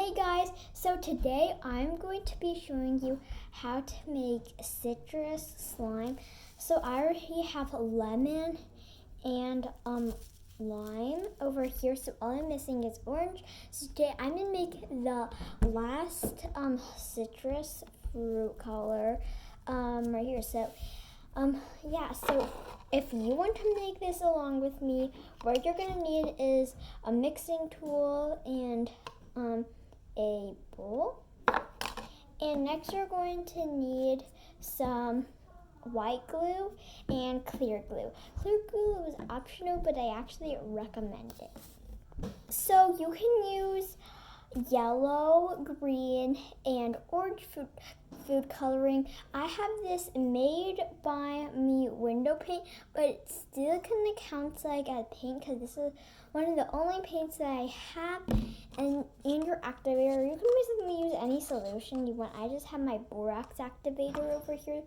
Hey guys, so today I'm going to be showing you how to make citrus slime. So I already have lemon and lime over here, so all I'm missing is orange. So today I'm gonna make the last citrus fruit color right here. So so if you want to make this along with me, what you're gonna need is a mixing tool and a bowl. And next you're going to need some white glue and clear glue. Clear glue is optional, but I actually recommend it. So you can use yellow, green, and orange food coloring. I have this made by me window paint, but it still kind of counts like a paint because this is one of the only paints that I have. And your activator, you can basically use any solution you want. I just have my borax activator over here.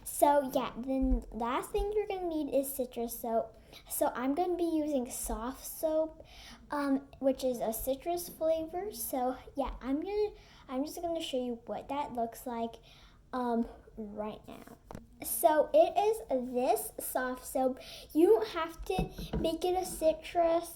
So yeah, then last thing you're gonna need is citrus soap. So I'm gonna be using soft soap, which is a citrus flavor. So yeah, I'm just gonna show you what that looks like right now. So it is this soft soap. You don't have to make it a citrus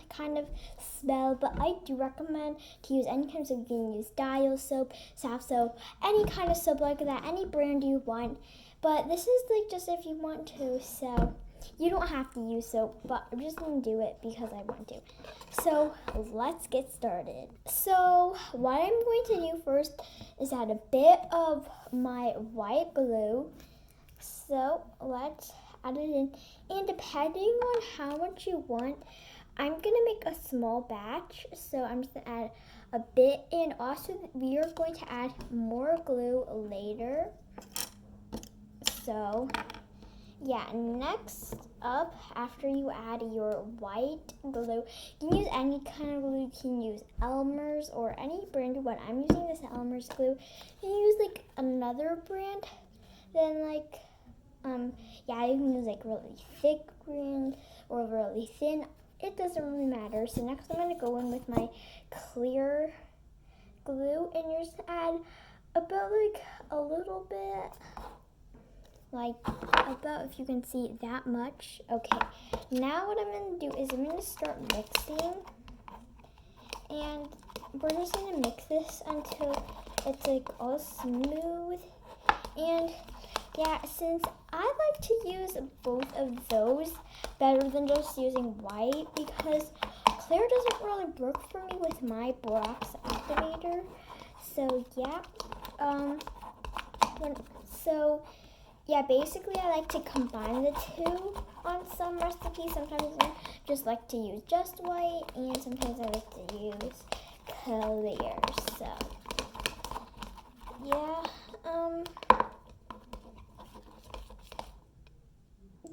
kind of smell, but I do recommend to use any kind of soap. You can use dial soap, soft soap, any kind of soap like that, any brand you want. But this is like just if you want to, so you don't have to use soap, but I'm just gonna do it because I want to. So let's get started. So what I'm going to do first is add a bit of my white glue. So let's add it in, and depending on how much you want, I'm gonna make a small batch, so I'm just gonna add a bit, and also we are going to add more glue later. So yeah, next up, after you add your white glue, you can use any kind of glue. You can use Elmer's or any brand you want. I'm using this Elmer's glue. You can use like another brand, then like you can use like really thick green or really thin. It doesn't really matter. So next I'm going to go in with my clear glue, and you're just add about like a little bit, like about, if you can see, that much. Okay, now what I'm going to do is I'm going to start mixing, and we're just going to mix this until it's like all smooth. And yeah, since I like to use both of those better than just using white, because clear doesn't really work for me with my borax activator. So basically I like to combine the two on some recipes. Sometimes I just like to use just white, and sometimes I like to use clear. So yeah,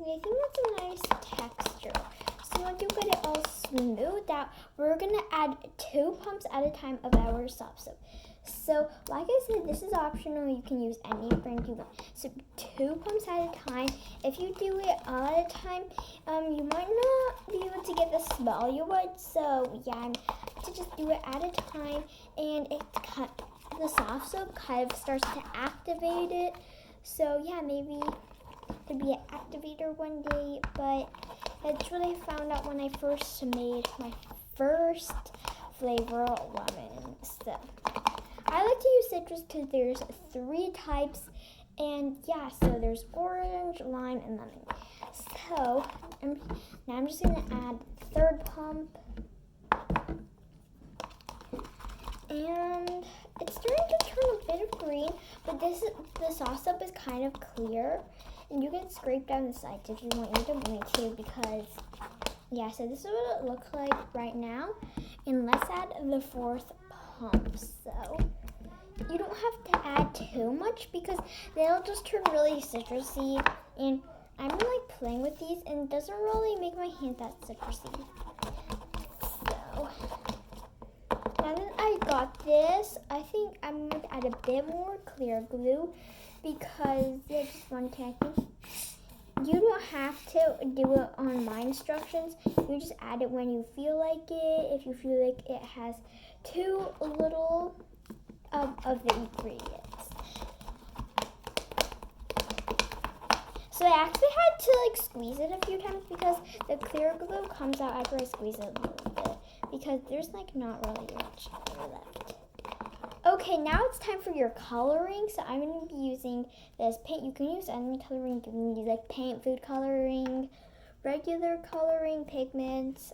I think that's a nice texture. So once you get it all smoothed out, we're gonna add 2 pumps at a time of our soft soap. So like I said, this is optional. You can use any brand you want. So 2 pumps at a time. If you do it all at a time, you might not be able to get the smell you want. So yeah, to just do it at a time, and the soft soap kind of starts to activate it. So yeah, maybe to be an activator one day, but that's what I found out when I first made my first flavor, lemon. So I like to use citrus because there's 3 types, and yeah, so there's orange, lime, and lemon. So now I'm just gonna add 3rd pump, and it's starting to turn a bit of green, but the soft soap is kind of clear. And you can scrape down the sides if you want. You don't need to, because yeah, so this is what it looks like right now. And let's add the 4th pump. So you don't have to add too much because they'll just turn really citrusy. And I'm like playing with these, and it doesn't really make my hand that citrusy. So now that I got this, I think I'm going to add a bit more clear glue, because it's just one thing. I think you don't have to do it on my instructions. You just add it when you feel like it. If you feel like it has too little of the ingredients. So I actually had to like squeeze it a few times because the clear glue comes out after I squeeze it a little bit because there's like not really much left. Okay, now it's time for your coloring. So I'm going to be using this paint. You can use any coloring. You can use like paint, food coloring, regular coloring, pigments.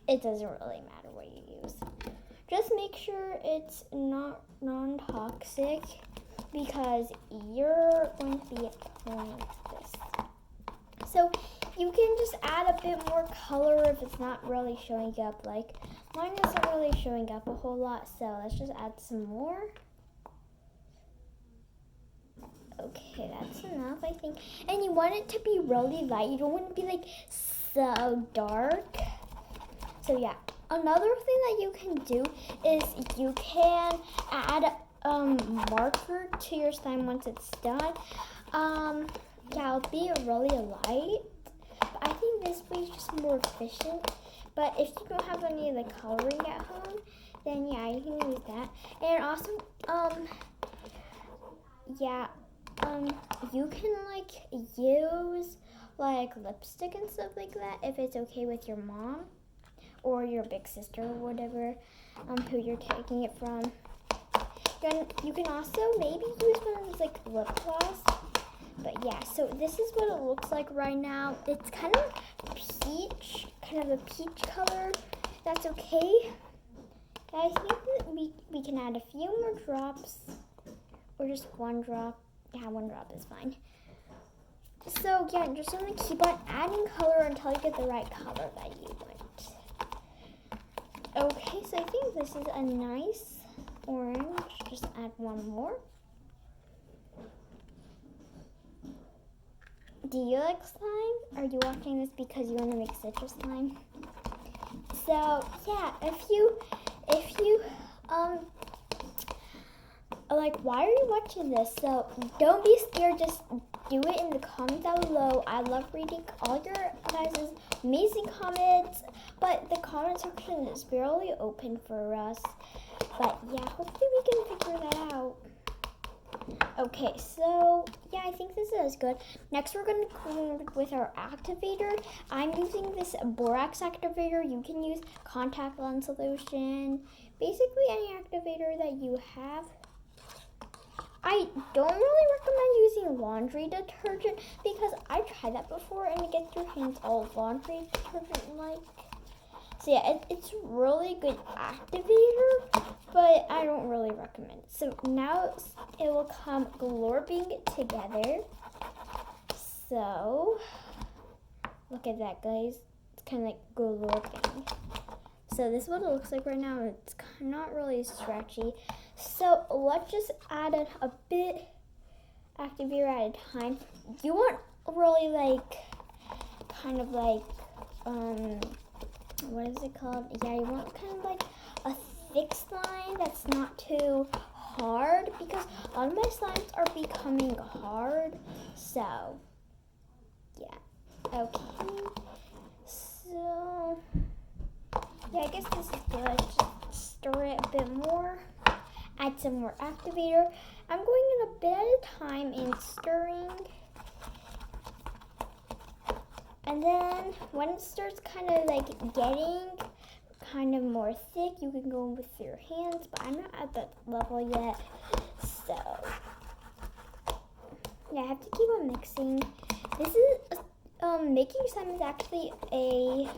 It doesn't really matter what you use. Just make sure it's not non-toxic because you're going to be applying this. So you can just add a bit more color if it's not really showing up. Like mine isn't really showing up a whole lot, so let's just add some more. Okay, that's enough, I think. And you want it to be really light. You don't want to be like so dark. So yeah, another thing that you can do is you can add marker to your slime once it's done. Yeah, it'll be really light. But I think this way is just more efficient. But if you don't have any of the coloring at home, then yeah, you can use that. And also, you can like use like lipstick and stuff like that if it's okay with your mom or your big sister or whatever, who you're taking it from. Then you can also maybe use one of those like lip gloss. But yeah, so this is what it looks like right now. It's kind of peach, kind of a peach color. That's okay. I think that we can add a few more drops or just one drop. Yeah, one drop is fine. So yeah, I'm just gonna keep on adding color until you get the right color that you want. Okay, so I think this is a nice orange. Just add one more. Do you like slime? Are you watching this because you want to make citrus slime? So yeah, if you like, why are you watching this? So don't be scared, just do it in the comments down below. I love reading all your guys' amazing comments, but the comment section is barely open for us. But yeah, hopefully we can figure that out. Okay, so yeah, I think this is good. Next, we're going to clean with our activator. I'm using this borax activator. You can use contact lens solution, basically any activator that you have. I don't really recommend using laundry detergent because I tried that before and it gets your hands all laundry detergent-like. So yeah, it's really good activator, but I don't really recommend it. So now it will come glorbing together. So look at that, guys. It's kind of like glorbing. So this is what it looks like right now. It's not really stretchy. So let's just add a bit activator at a time. You want really like, kind of like, what is it called? Yeah, you want kind of like a thick slime that's not too hard because all of my slimes are becoming hard. So, yeah. Okay. So, yeah, I guess this is good. Just stir it a bit more. Add some more activator. I'm going in a bit at a time and stirring. And then when it starts kind of like getting kind of more thick, you can go with your hands, but I'm not at that level yet. So yeah, I have to keep on mixing. This is making slime is actually a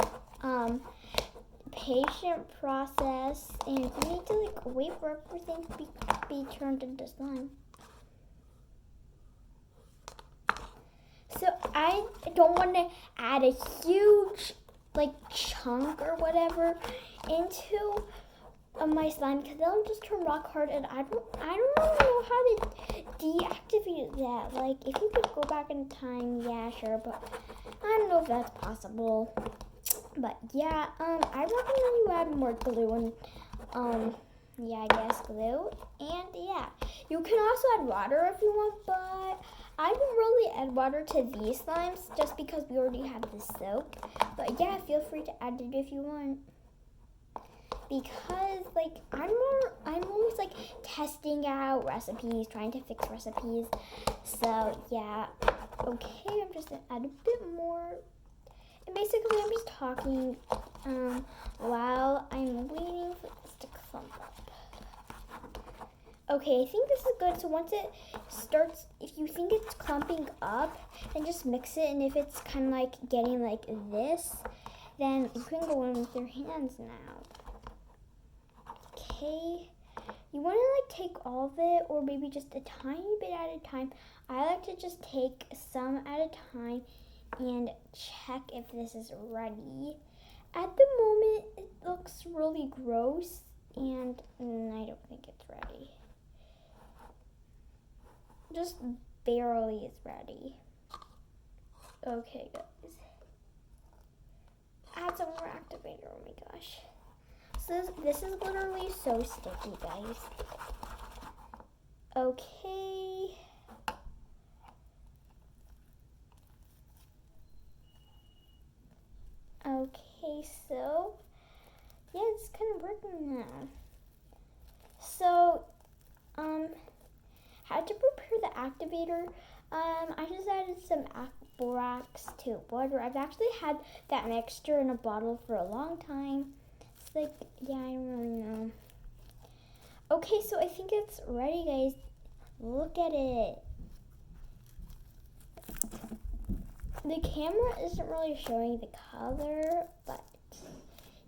patient process, and you need to like wait for everything to be turned into slime. So I don't want to add a huge like chunk or whatever into my slime because they'll just turn rock hard, and I don't really know how to deactivate that. Like if you could go back in time, yeah, sure, but I don't know if that's possible. But yeah, I recommend you add more glue and yeah, I guess glue. And yeah, you can also add water if you want, but I don't really add water to these slimes just because we already have the soap. But yeah, feel free to add it if you want. because like I'm always like testing out recipes, trying to fix recipes. So yeah, okay, I'm just gonna add a bit more. And basically I'm just talking while I'm waiting for this to clump up. Okay, I think this is good. So once it starts, if you think it's clumping up, then just mix it. And if it's kind of like getting like this, then you can go in with your hands now. Okay, you want to like take all of it or maybe just a tiny bit at a time. I like to just take some at a time and check if this is ready. At the moment, it looks really gross and I don't think it's ready. Just barely is ready. Okay, guys. Add some more activator. Oh my gosh. So this is literally so sticky, guys. Okay. Okay, so yeah, it's kind of working now. So, how to prepare the activator? I just added some borax to water. I've actually had that mixture in a bottle for a long time. It's like, yeah, I don't really know. Okay, so I think it's ready, guys. Look at it. The camera isn't really showing the color, but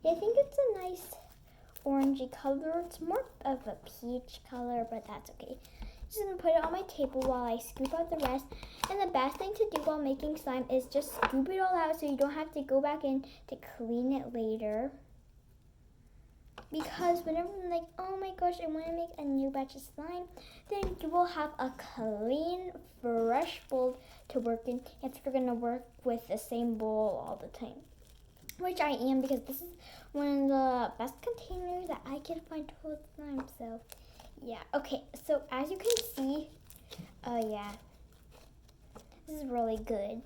yeah, I think it's a nice orangey color. It's more of a peach color, but that's okay. Just gonna put it on my table while I scoop out the rest. And the best thing to do while making slime is just scoop it all out so you don't have to go back in to clean it later. Because whenever I'm like, oh my gosh, I want to make a new batch of slime, then you will have a clean, fresh bowl to work in if you're going to work with the same bowl all the time. Which I am, because this is one of the best containers that I can find to hold slime. So, yeah. Okay, so as you can see, yeah, this is really good.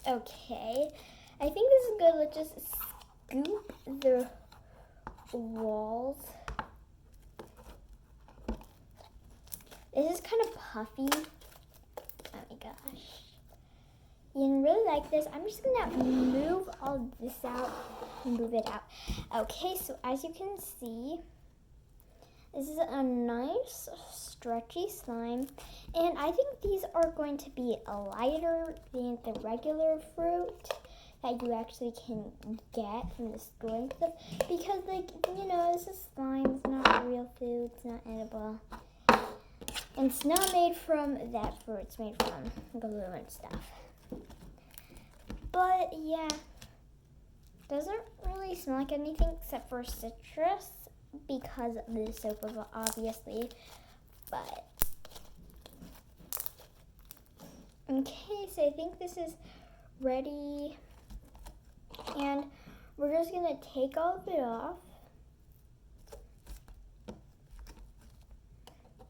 Okay, I think this is good. Let's just scoop the walls. This is kind of puffy. Oh my gosh. You really like this. I'm just gonna move all this out and move it out. Okay, so as you can see, this is a nice stretchy slime. And I think these are going to be lighter than the regular fruit that you actually can get from the store and stuff. Because, like, you know, this is slime. It's not real food. It's not edible. And it's not made from that fruit. It's made from glue and stuff. But, yeah. Doesn't really smell like anything except for citrus because of the soap, obviously. But okay, so I think this is ready. And we're just going to take all of it off.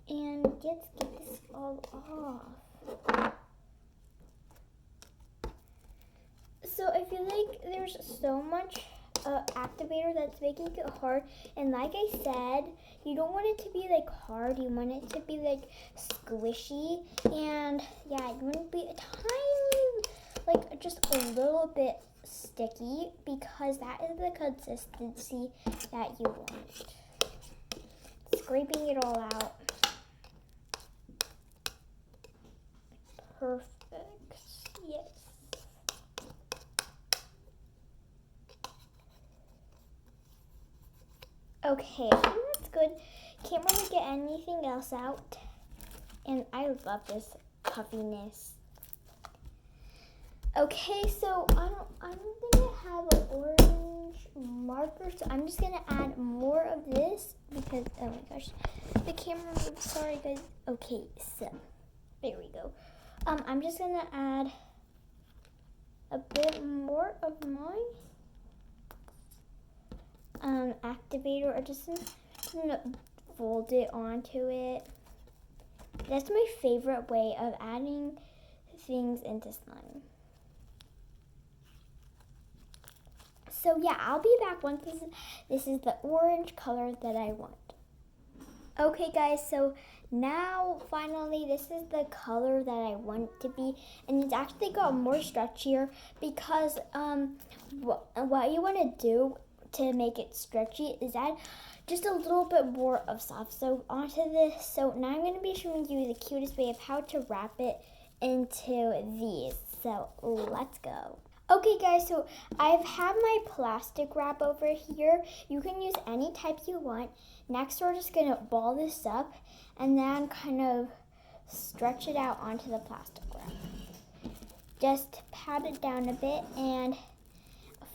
And let's get this all off. So I feel like there's so much activator that's making it hard. And like I said, you don't want it to be like hard. You want it to be like squishy. And yeah, you want it to be a tiny, like just a little bit sticky, because that is the consistency that you want. Scraping it all out. Perfect. Yes. Okay, I think that's good. Can't really get anything else out. And I love this puffiness. Okay, so I don't think I have an orange marker, so I'm just gonna add more of this because, oh my gosh, the camera moved. Sorry guys. Okay, so there we go. I'm just gonna add a bit more of my activator. I just gonna fold it onto it. That's my favorite way of adding things into slime. So yeah, I'll be back once this is the orange color that I want. Okay guys, so now finally this is the color that I want it to be, and it's actually got more stretchier because what you want to do to make it stretchy is add just a little bit more of soft soap onto this. So now I'm going to be showing you the cutest way of how to wrap it into these. So let's go. Okay guys, so I've had my plastic wrap over here. You can use any type you want. Next we're just gonna ball this up and then kind of stretch it out onto the plastic wrap. Just pat it down a bit and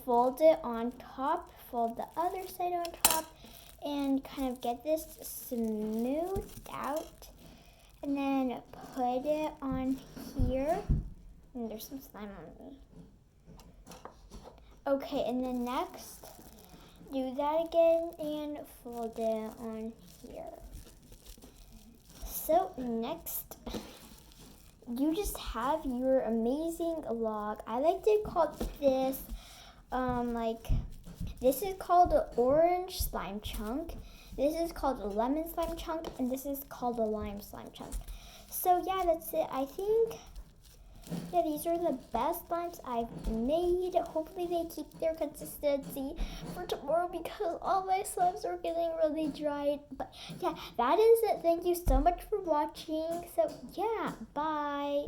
fold it on top, fold the other side on top, and kind of get this smoothed out. And then put it on here. And there's some slime on me. Okay, and then next, do that again and fold it on here. So next, you just have your amazing log. I like to call this, this is called an orange slime chunk. This is called a lemon slime chunk, and this is called a lime slime chunk. So yeah, that's it. I think, yeah, these are the best slimes I've made. Hopefully they keep their consistency for tomorrow because all my slimes are getting really dried. But yeah, that is it. Thank you so much for watching. So yeah, bye.